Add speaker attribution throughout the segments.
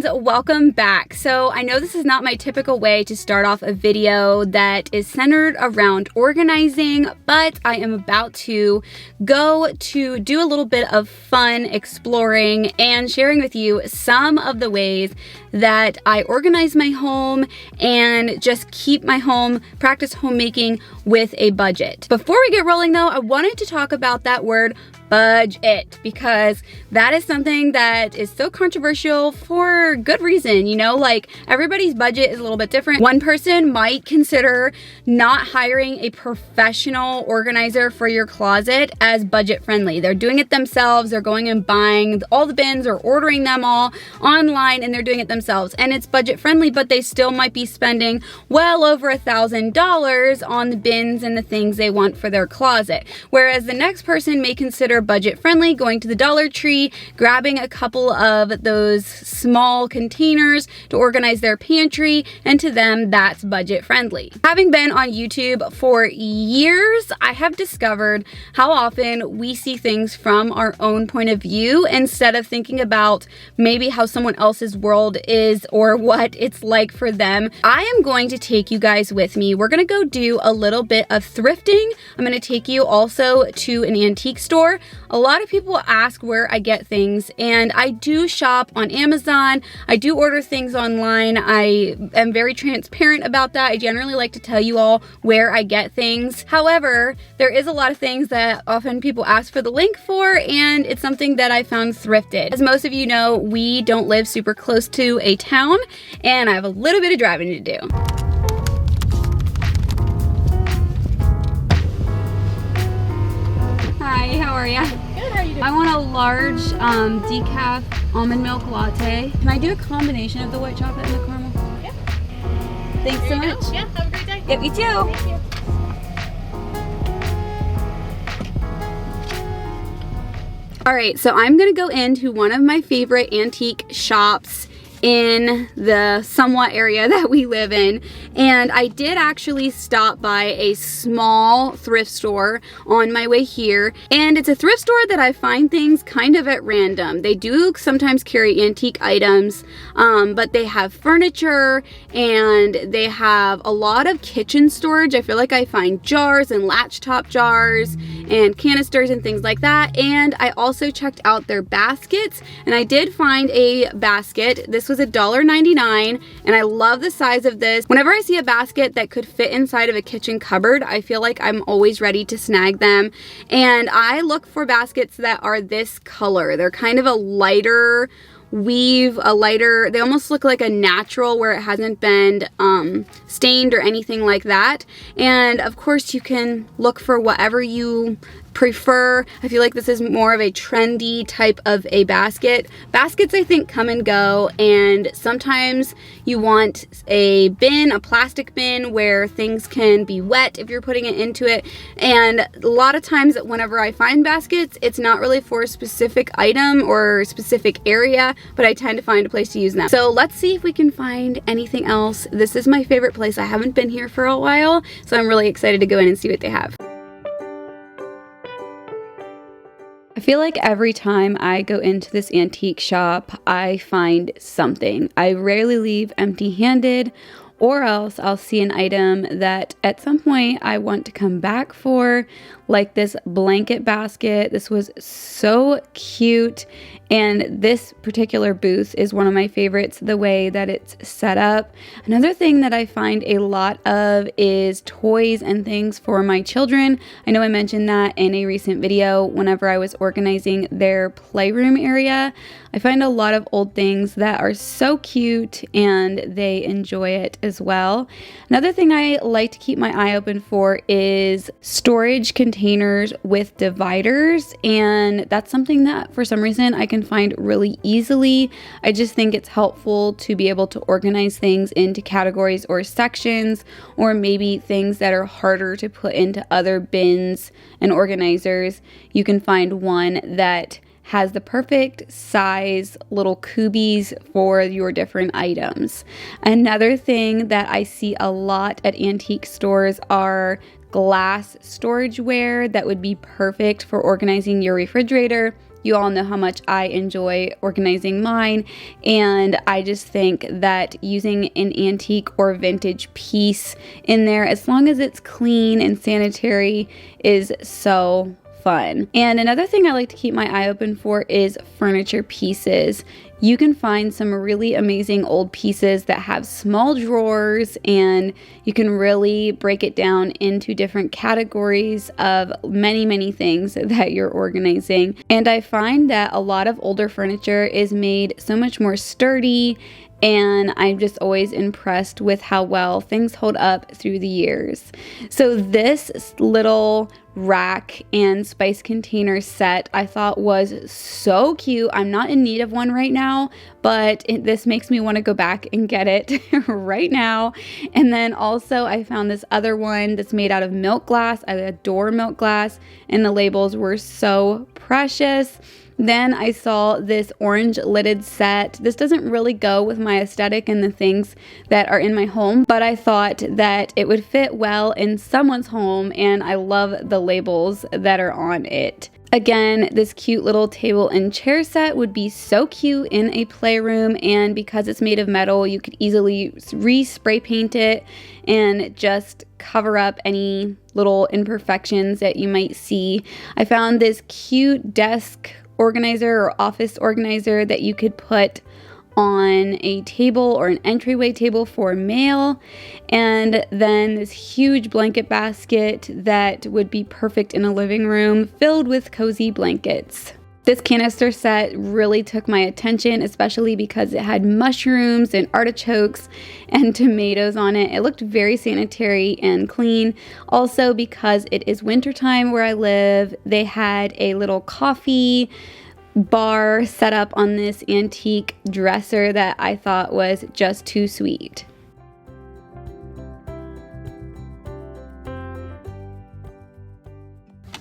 Speaker 1: friends, welcome back. So I know this is not my typical way to start off a video that is centered around organizing, but I am about to go to do a little bit of fun exploring and sharing with you some of the ways that I organize my home and just keep my home, practice homemaking with a budget. Before we get rolling though, I wanted to talk about that word budget, because that is something that is so controversial for good reason. You know, like everybody's budget is a little bit different. One person might consider not hiring a professional organizer for your closet as budget friendly. They're doing it themselves. They're going and buying all the bins or ordering them all online, and they're doing it themselves, and it's budget friendly, but they still might be spending well over $1,000 on the bins and the things they want for their closet. Whereas the next person may consider budget friendly, going to the Dollar Tree, grabbing a couple of those small containers to organize their pantry, and to them that's budget friendly. Having been on YouTube for years, I have discovered how often we see things from our own point of view instead of thinking about maybe how someone else's world is or what it's like for them. I am going to take you guys with me. We're gonna go do a little bit of thrifting. I'm gonna take you also to an antique store. A lot of people ask where I get things, and I do shop on Amazon. I do order things online. I am very transparent about that. I generally like to tell you all where I get things. However, there is a lot of things that often people ask for the link for, and it's something that I found thrifted. As most of you know, we don't live super close to a town, and I have a little bit of driving to do. Hi, how are ya?
Speaker 2: Good, how are you doing?
Speaker 1: I want a large decaf almond milk latte. Can I do a combination of the white chocolate and the caramel?
Speaker 2: Yeah.
Speaker 1: Thanks so much.
Speaker 2: Yeah, have a great day.
Speaker 1: Yep, you too.
Speaker 2: Thank you.
Speaker 1: All right, so I'm gonna go into one of my favorite antique shops in the somewhat area that we live in, and I did actually stop by a small thrift store on my way here, and it's a thrift store that I find things kind of at random. They do sometimes carry antique items, but they have furniture and they have a lot of kitchen storage. I feel like I find jars and latch top jars and canisters and things like that. And I also checked out their baskets, and I did find a basket. This was $1.99, and I love the size of this. Whenever I see a basket that could fit inside of a kitchen cupboard, I feel like I'm always ready to snag them. And I look for baskets that are this color. They're kind of a lighter weave, they almost look like a natural where it hasn't been stained or anything like that. And of course you can look for whatever you prefer. I feel like this is more of a trendy type of a basket. Baskets I think come and go, and sometimes you want a bin, a plastic bin where things can be wet if you're putting it into it. And a lot of times whenever I find baskets, it's not really for a specific item or a specific area, but I tend to find a place to use them. So let's see if we can find anything else. This is my favorite place. I haven't been here for a while, so I'm really excited to go in and see what they have. I feel like every time I go into this antique shop, I find something. I rarely leave empty-handed, or else I'll see an item that at some point I want to come back for, like this blanket basket. This was so cute, and this particular booth is one of my favorites, the way that it's set up. Another thing that I find a lot of is toys and things for my children. I know I mentioned that in a recent video whenever I was organizing their playroom area. I find a lot of old things that are so cute and they enjoy it as well. Another thing I like to keep my eye open for is storage containers with dividers, and that's something that for some reason I can find really easily. I just think it's helpful to be able to organize things into categories or sections, or maybe things that are harder to put into other bins and organizers. You can find one that has the perfect size little cubies for your different items. Another thing that I see a lot at antique stores are glass storageware that would be perfect for organizing your refrigerator, You all know how much I enjoy organizing mine, and I just think that using an antique or vintage piece in there, as long as it's clean and sanitary, is so fun. And another thing I like to keep my eye open for is furniture pieces. You can find some really amazing old pieces that have small drawers, and you can really break it down into different categories of many things that you're organizing. And I find that a lot of older furniture is made so much more sturdy, and I'm just always impressed with how well things hold up through the years. So this little rack and spice container set I thought was so cute. I'm not in need of one right now, but this makes me want to go back and get it right now. And then also I found this other one that's made out of milk glass. I adore milk glass, and the labels were so precious. Then I saw this orange lidded set. This doesn't really go with my aesthetic and the things that are in my home, but I thought that it would fit well in someone's home, and I love the labels that are on it. Again, this cute little table and chair set would be so cute in a playroom, and because it's made of metal, you could easily re-spray paint it and just cover up any little imperfections that you might see. I found this cute desk organizer or office organizer that you could put on a table or an entryway table for mail, and then this huge blanket basket that would be perfect in a living room filled with cozy blankets. This canister set really took my attention, especially because it had mushrooms and artichokes and tomatoes on it. It looked very sanitary and clean. Also, because it is wintertime where I live, they had a little coffee bar set up on this antique dresser that I thought was just too sweet.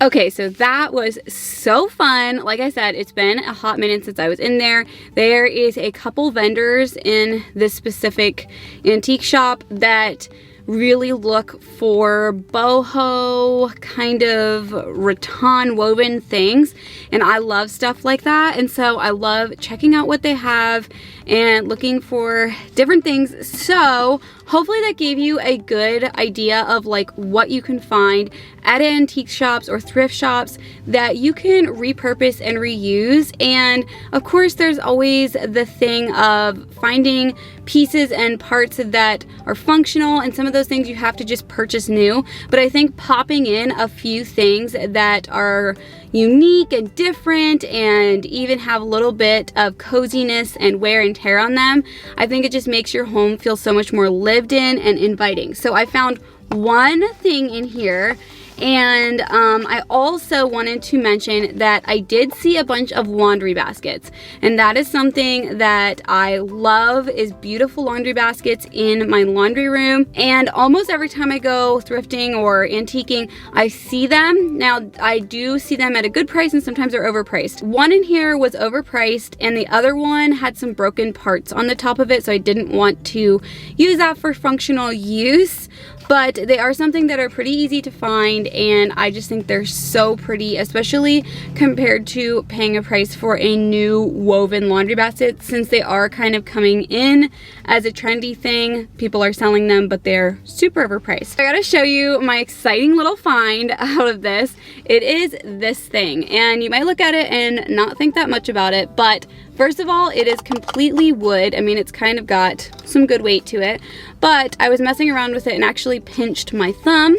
Speaker 1: Okay, so that was so fun. Like I said, it's been a hot minute since I was in there. There is a couple vendors in this specific antique shop that really look for boho kind of rattan woven things, and I love stuff like that, and so I love checking out what they have and looking for different things. So hopefully that gave you a good idea of like what you can find at antique shops or thrift shops that you can repurpose and reuse. And of course there's always the thing of finding pieces and parts that are functional, and some of those things you have to just purchase new. But I think popping in a few things that are unique and different and even have a little bit of coziness and wear and tear on them, I think it just makes your home feel so much more lived in and inviting. So I found one thing in here, and I also wanted to mention that I did see a bunch of laundry baskets, and that is something that I love, is beautiful laundry baskets in my laundry room. And almost every time I go thrifting or antiquing, I see them. Now I do see them at a good price, and sometimes they're overpriced. One in here was overpriced, and the other one had some broken parts on the top of it, so I didn't want to use that for functional use. But they are something that are pretty easy to find, and I just think they're so pretty, especially compared to paying a price for a new woven laundry basket, since they are kind of coming in as a trendy thing. People are selling them, but they're super overpriced. I gotta show you my exciting little find out of this. It is this thing, and you might look at it and not think that much about it, but first of all, it is completely wood. I mean, it's kind of got some good weight to it, but I was messing around with it and actually pinched my thumb.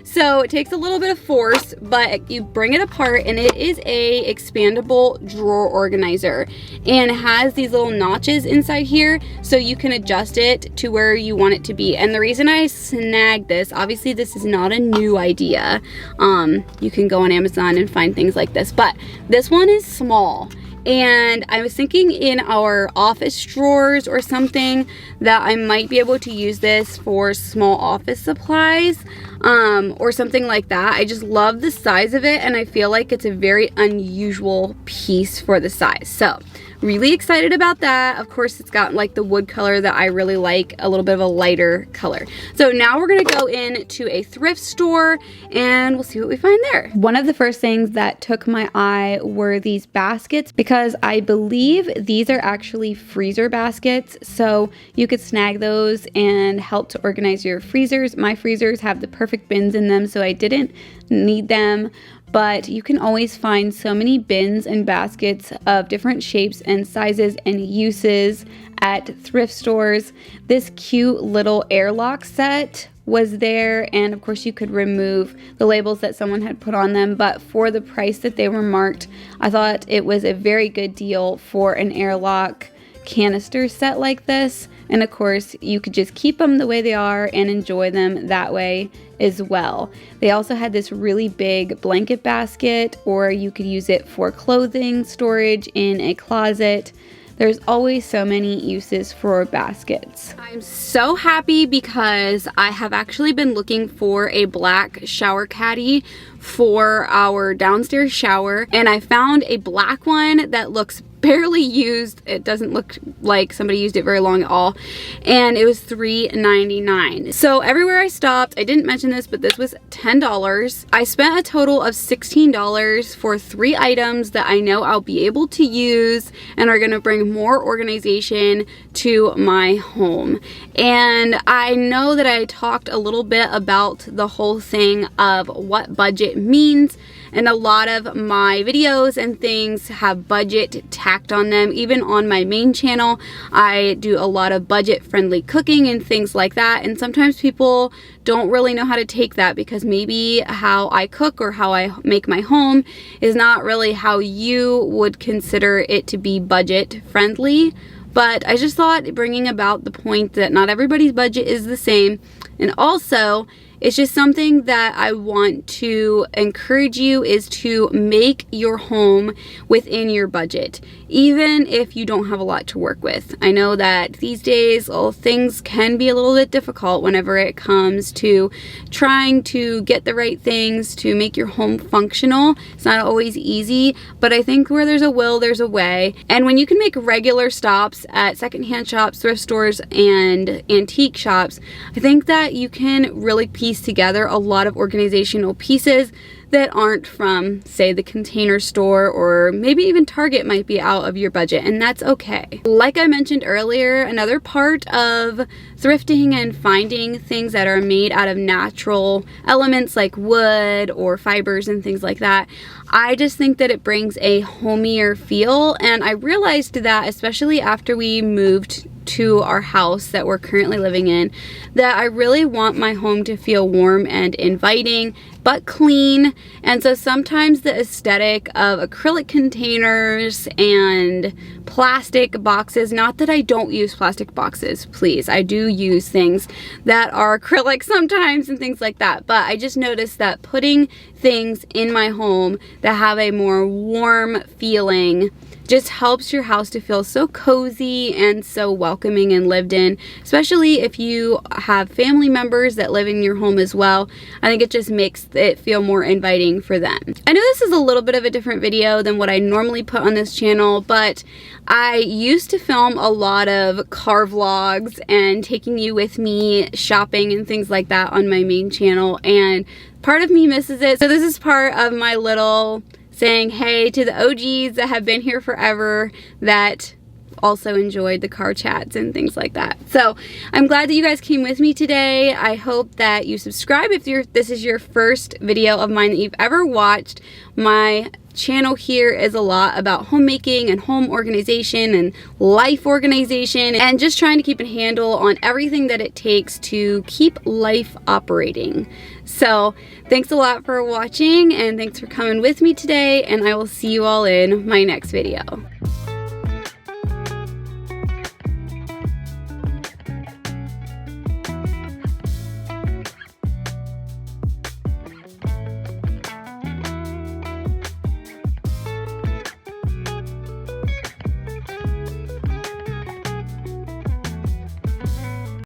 Speaker 1: So it takes a little bit of force, but you bring it apart, and it is a expandable drawer organizer, and it has these little notches inside here so you can adjust it to where you want it to be. And the reason I snagged this, obviously this is not a new idea. You can go on Amazon and find things like this, but this one is small. And I was thinking in our office drawers or something that I might be able to use this for small office supplies, or something like that. I just love the size of it, and I feel like it's a very unusual piece for the size. So really excited about that. Of course, it's got like the wood color that I really like, a little bit of a lighter color. So now we're gonna go into a thrift store and we'll see what we find there. One of the first things that took my eye were these baskets, because I believe these are actually freezer baskets. So you could snag those and help to organize your freezers. My freezers have the perfect bins in them, so I didn't need them. But you can always find so many bins and baskets of different shapes and sizes and uses at thrift stores. This cute little airlock set was there, and of course you could remove the labels that someone had put on them, but for the price that they were marked, I thought it was a very good deal for an airlock canister set like this. And of course you could just keep them the way they are and enjoy them that way as well. They also had this really big blanket basket, or you could use it for clothing storage in a closet. There's always so many uses for baskets. I'm so happy because I have actually been looking for a black shower caddy for our downstairs shower, and I found a black one that looks barely used. It doesn't look like somebody used it very long at all, and it was $3.99. So everywhere I stopped, I didn't mention this, but this was $10. I spent a total of $16 for 3 items that I know I'll be able to use and are gonna bring more organization to my home. And I know that I talked a little bit about the whole thing of what budget means, and a lot of my videos and things have budget tacked on them. Even on my main channel, I do a lot of budget friendly cooking and things like that, and sometimes people don't really know how to take that, because maybe how I cook or how I make my home is not really how you would consider it to be budget friendly. But I just thought bringing about the point that not everybody's budget is the same, and also it's just something that I want to encourage you is to make your home within your budget, even if you don't have a lot to work with. I know that these days, things can be a little bit difficult whenever it comes to trying to get the right things to make your home functional. It's not always easy, but I think where there's a will, there's a way. And when you can make regular stops at secondhand shops, thrift stores, and antique shops, I think that you can really piece together a lot of organizational pieces that aren't from, say, the Container Store, or maybe even Target might be out of your budget, and that's okay. Like I mentioned earlier, another part of thrifting and finding things that are made out of natural elements like wood or fibers and things like that, I just think that it brings a homier feel. And I realized that, especially after we moved to our house that we're currently living in, that I really want my home to feel warm and inviting, but clean. And so sometimes the aesthetic of acrylic containers and plastic boxes, not that I don't use plastic boxes, please, I do use things that are acrylic sometimes and things like that, but I just noticed that putting things in my home that have a more warm feeling just helps your house to feel so cozy and so welcoming and lived in, especially if you have family members that live in your home as well. I think it just makes it feel more inviting for them. I know this is a little bit of a different video than what I normally put on this channel, but I used to film a lot of car vlogs and taking you with me shopping and things like that on my main channel, and part of me misses it. So this is part of my little saying hey to the OGs that have been here forever, that also enjoyed the car chats and things like that. So I'm glad that you guys came with me today. I hope that you subscribe if this is your first video of mine that you've ever watched. My channel here is a lot about homemaking and home organization and life organization, and just trying to keep a handle on everything that it takes to keep life operating. So thanks a lot for watching, and thanks for coming with me today, and I will see you all in my next video.